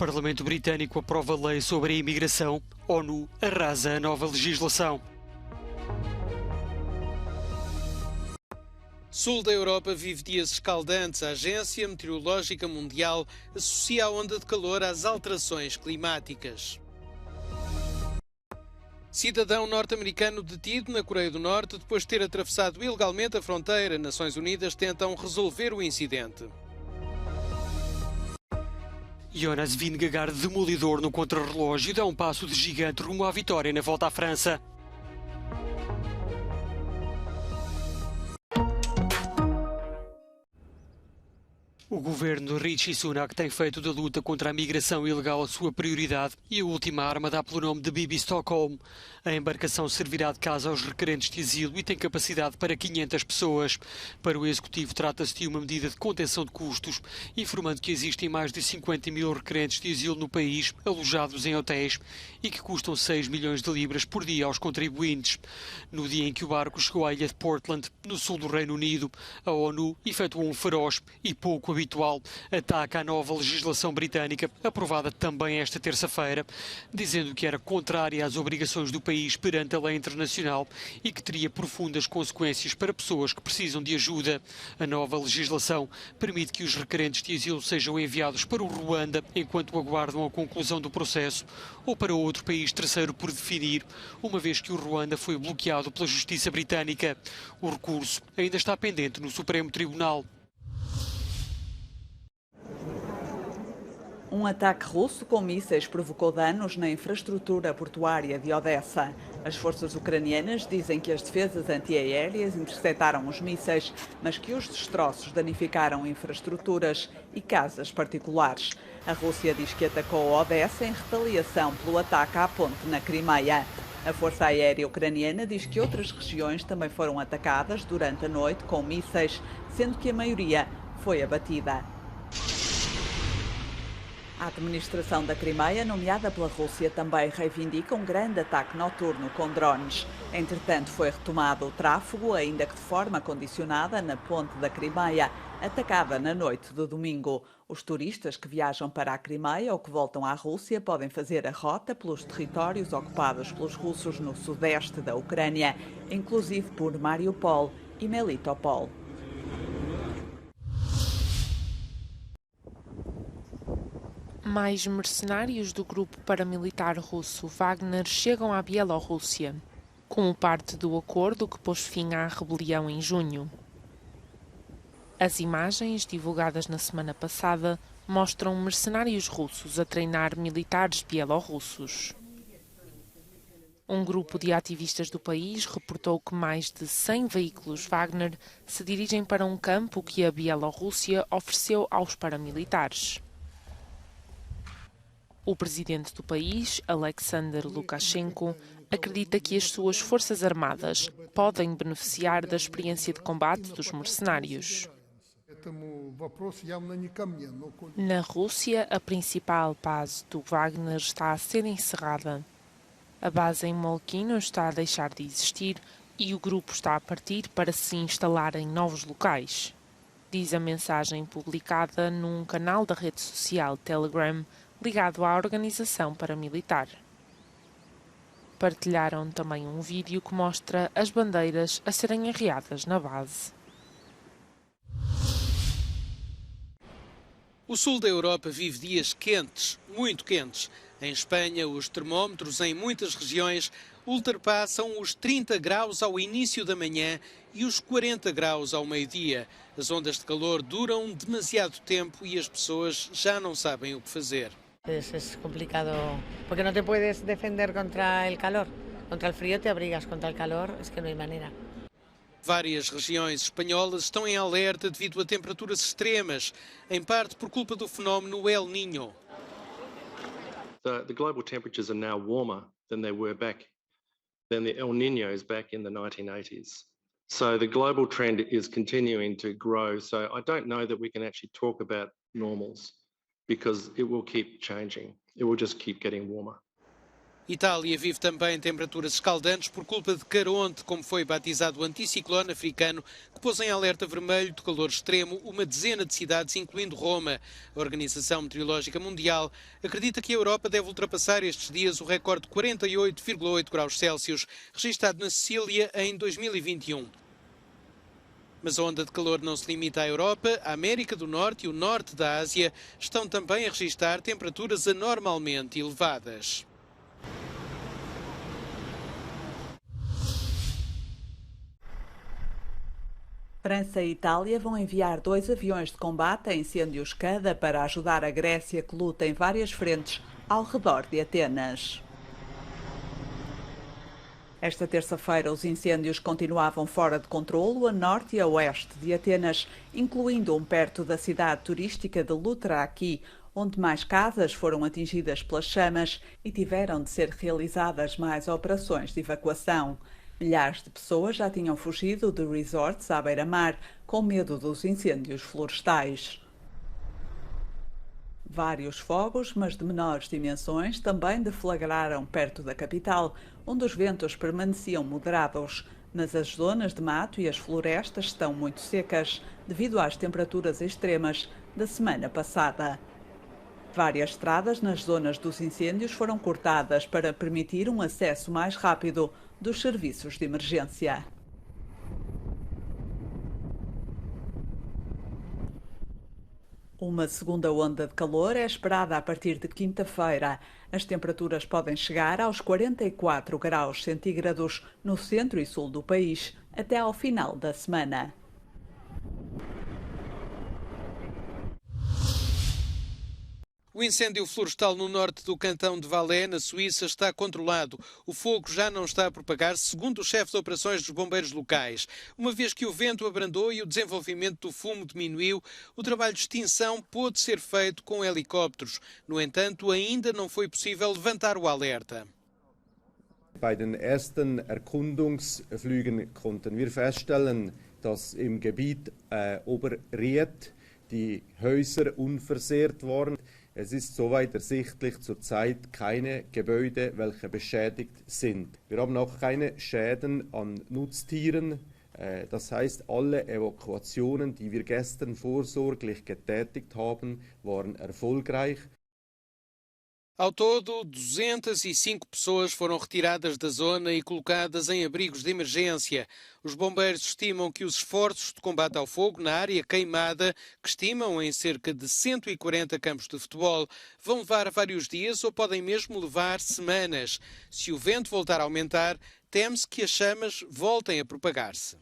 Parlamento britânico aprova lei sobre a imigração. ONU arrasa a nova legislação. Sul da Europa vive dias escaldantes. A Agência Meteorológica Mundial associa a onda de calor às alterações climáticas. Cidadão norte-americano detido na Coreia do Norte depois de ter atravessado ilegalmente a fronteira. Nações Unidas tentam resolver o incidente. Jonas Vingegaard, demolidor no contrarrelógio, dá um passo de gigante rumo à vitória na Volta à França. O governo de Rishi Sunak tem feito da luta contra a migração ilegal a sua prioridade e a última arma dá pelo nome de Bibi Stockholm. A embarcação servirá de casa aos requerentes de asilo e tem capacidade para 500 pessoas. Para o Executivo, trata-se de uma medida de contenção de custos, informando que existem mais de 50 mil requerentes de asilo no país, alojados em hotéis, e que custam 6 milhões de libras por dia aos contribuintes. No dia em que o barco chegou à ilha de Portland, no sul do Reino Unido, a ONU efetuou um feroz e pouco habitual ataque à nova legislação britânica, aprovada também esta terça-feira, dizendo que era contrária às obrigações do país perante a lei internacional e que teria profundas consequências para pessoas que precisam de ajuda. A nova legislação permite que os requerentes de asilo sejam enviados para o Ruanda enquanto aguardam a conclusão do processo ou para outro país terceiro por definir, uma vez que o Ruanda foi bloqueado pela Justiça Britânica. O recurso ainda está pendente no Supremo Tribunal. Um ataque russo com mísseis provocou danos na infraestrutura portuária de Odessa. As forças ucranianas dizem que as defesas antiaéreas interceptaram os mísseis, mas que os destroços danificaram infraestruturas e casas particulares. A Rússia diz que atacou Odessa em retaliação pelo ataque à ponte na Crimeia. A Força Aérea Ucraniana diz que outras regiões também foram atacadas durante a noite com mísseis, sendo que a maioria foi abatida. A administração da Crimeia, nomeada pela Rússia, também reivindica um grande ataque noturno com drones. Entretanto, foi retomado o tráfego, ainda que de forma condicionada, na ponte da Crimeia, atacada na noite do domingo. Os turistas que viajam para a Crimeia ou que voltam à Rússia podem fazer a rota pelos territórios ocupados pelos russos no sudeste da Ucrânia, inclusive por Mariupol e Melitopol. Mais mercenários do grupo paramilitar russo Wagner chegam à Bielorrússia, como parte do acordo que pôs fim à rebelião em junho. As imagens, divulgadas na semana passada, mostram mercenários russos a treinar militares bielorrussos. Um grupo de ativistas do país reportou que mais de 100 veículos Wagner se dirigem para um campo que a Bielorrússia ofereceu aos paramilitares. O presidente do país, Alexander Lukashenko, acredita que as suas forças armadas podem beneficiar da experiência de combate dos mercenários. Na Rússia, a principal base do Wagner está a ser encerrada. A base em Molkino está a deixar de existir e o grupo está a partir para se instalar em novos locais. Diz a mensagem publicada num canal da rede social Telegram, ligado à organização paramilitar. Partilharam também um vídeo que mostra as bandeiras a serem arriadas na base. O sul da Europa vive dias quentes, muito quentes. Em Espanha, os termómetros em muitas regiões ultrapassam os 30 graus ao início da manhã e os 40 graus ao meio-dia. As ondas de calor duram demasiado tempo e as pessoas já não sabem o que fazer. Es complicado porque no te puedes defender contra el calor. Contra el frío te abrigas, contra el calor es que no hay manera. Várias regiões espanholas estão em alerta devido a temperaturas extremas, em parte por culpa do fenómeno El Niño. The global temperatures are now warmer than they were than the El Niños back in the 1980s. So the global trend is continuing to grow. So I don't know that we can actually talk about normals, because it will keep changing. It will just keep getting warmer. Itália vive também temperaturas escaldantes por culpa de Caronte, como foi batizado o anticiclone africano, que pôs em alerta vermelho de calor extremo uma dezena de cidades, incluindo Roma. A Organização Meteorológica Mundial acredita que a Europa deve ultrapassar estes dias o recorde de 48,8 graus Celsius, registado na Sicília em 2021. Mas a onda de calor não se limita à Europa. A América do Norte e o norte da Ásia estão também a registrar temperaturas anormalmente elevadas. França e Itália vão enviar 2 aviões de combate a incêndios cada para ajudar a Grécia, que luta em várias frentes ao redor de Atenas. Esta terça-feira, os incêndios continuavam fora de controlo a norte e a oeste de Atenas, incluindo um perto da cidade turística de Loutraki, onde mais casas foram atingidas pelas chamas e tiveram de ser realizadas mais operações de evacuação. Milhares de pessoas já tinham fugido de resorts à beira-mar, com medo dos incêndios florestais. Vários fogos, mas de menores dimensões, também deflagraram perto da capital, onde os ventos permaneciam moderados. Mas as zonas de mato e as florestas estão muito secas, devido às temperaturas extremas da semana passada. Várias estradas nas zonas dos incêndios foram cortadas para permitir um acesso mais rápido dos serviços de emergência. Uma segunda onda de calor é esperada a partir de quinta-feira. As temperaturas podem chegar aos 44 graus centígrados no centro e sul do país até ao final da semana. O incêndio florestal no norte do cantão de Valais, na Suíça, está controlado. O fogo já não está a propagar-se, segundo o chefe de operações dos bombeiros locais. Uma vez que o vento abrandou e o desenvolvimento do fumo diminuiu, o trabalho de extinção pôde ser feito com helicópteros. No entanto, ainda não foi possível levantar o alerta. Bei den ersten Erkundungsflügen konnten wir feststellen, dass im Gebiet Oberried die Häuser unversehrt waren. Es ist soweit ersichtlich zurzeit keine Gebäude, welche beschädigt sind. Wir haben auch keine Schäden an Nutztieren. Das heißt, alle Evakuationen, die wir gestern vorsorglich getätigt haben, waren erfolgreich. Ao todo, 205 pessoas foram retiradas da zona e colocadas em abrigos de emergência. Os bombeiros estimam que os esforços de combate ao fogo na área queimada, que estimam em cerca de 140 campos de futebol, vão levar vários dias ou podem mesmo levar semanas. Se o vento voltar a aumentar, teme-se que as chamas voltem a propagar-se.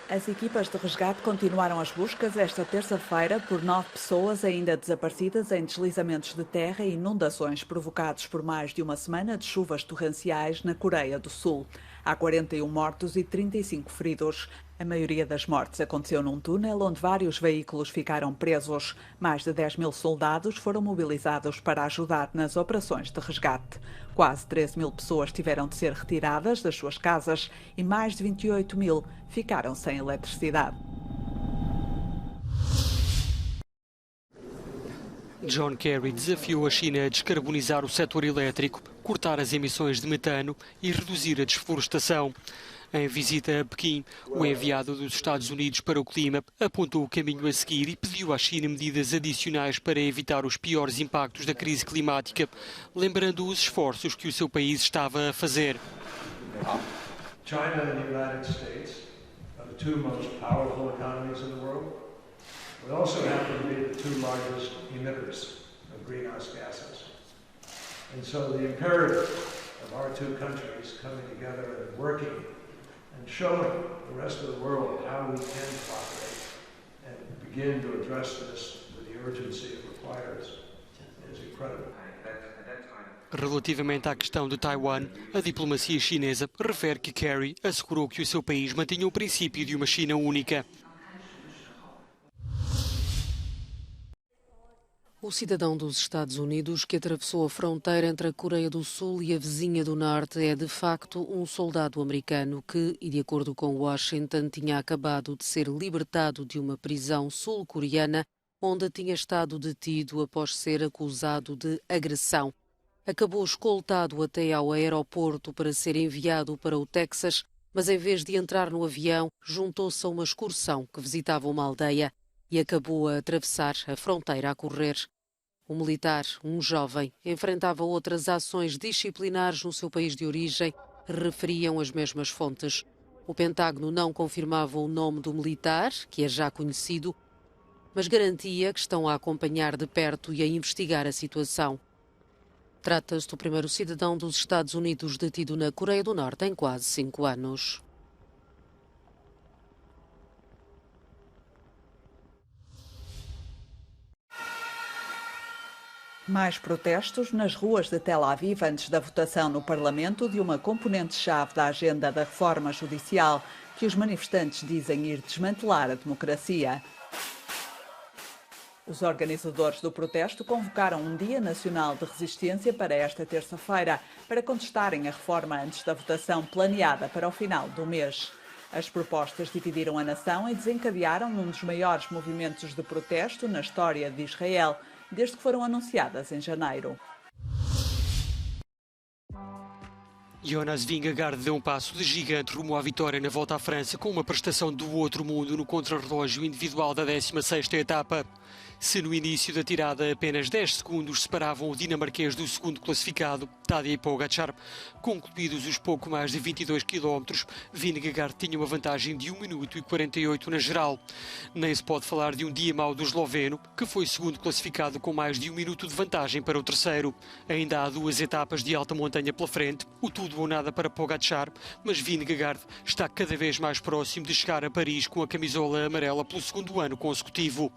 As equipas de resgate continuaram as buscas esta terça-feira por 9 pessoas ainda desaparecidas em deslizamentos de terra e inundações provocados por mais de uma semana de chuvas torrenciais na Coreia do Sul. Há 41 mortos e 35 feridos. A maioria das mortes aconteceu num túnel onde vários veículos ficaram presos. Mais de 10 mil soldados foram mobilizados para ajudar nas operações de resgate. Quase 13 mil pessoas tiveram de ser retiradas das suas casas e mais de 28 mil ficaram sem eletricidade. John Kerry desafiou a China a descarbonizar o setor elétrico, cortar as emissões de metano e reduzir a desflorestação. Em visita a Pequim, o enviado dos Estados Unidos para o clima apontou o caminho a seguir e pediu à China medidas adicionais para evitar os piores impactos da crise climática, lembrando os esforços que o seu país estava a fazer. China and the United States are the two most powerful economies in the world. We also happen to be the two largest emitters of greenhouse gases. And so the imperative of our two countries coming together and working and showing the rest of the world how we can cooperate and begin to address this with the urgency it requires is incredible. Relativamente à questão de Taiwan, a diplomacia chinesa refere que Kerry assegurou que o seu país mantinha o princípio de uma China única. O cidadão dos Estados Unidos que atravessou a fronteira entre a Coreia do Sul e a vizinha do Norte é, de facto, um soldado americano que, e de acordo com Washington, tinha acabado de ser libertado de uma prisão sul-coreana onde tinha estado detido após ser acusado de agressão. Acabou escoltado até ao aeroporto para ser enviado para o Texas, mas em vez de entrar no avião, juntou-se a uma excursão que visitava uma aldeia e acabou a atravessar a fronteira a correr. O militar, um jovem, enfrentava outras ações disciplinares no seu país de origem, referiam as mesmas fontes. O Pentágono não confirmava o nome do militar, que é já conhecido, mas garantia que estão a acompanhar de perto e a investigar a situação. Trata-se do primeiro cidadão dos Estados Unidos detido na Coreia do Norte em quase 5 anos. Mais protestos nas ruas de Tel Aviv antes da votação no Parlamento de uma componente-chave da agenda da reforma judicial que os manifestantes dizem ir desmantelar a democracia. Os organizadores do protesto convocaram um Dia Nacional de Resistência para esta terça-feira para contestarem a reforma antes da votação planeada para o final do mês. As propostas dividiram a nação e desencadearam um dos maiores movimentos de protesto na história de Israel, desde que foram anunciadas em janeiro. Jonas Vingegaard deu um passo de gigante rumo à vitória na Volta à França com uma prestação do outro mundo no contrarrelógio individual da 16ª etapa. Se no início da tirada apenas 10 segundos separavam o dinamarquês do segundo classificado, Tadej Pogačar, concluídos os pouco mais de 22 km, Vingegaard tinha uma vantagem de 1 minuto e 48 na geral. Nem se pode falar de um dia mau do esloveno, que foi segundo classificado com mais de 1 minuto de vantagem para o terceiro. Ainda há 2 etapas de alta montanha pela frente, o tudo ou nada para Pogačar, mas Vingegaard está cada vez mais próximo de chegar a Paris com a camisola amarela pelo segundo ano consecutivo.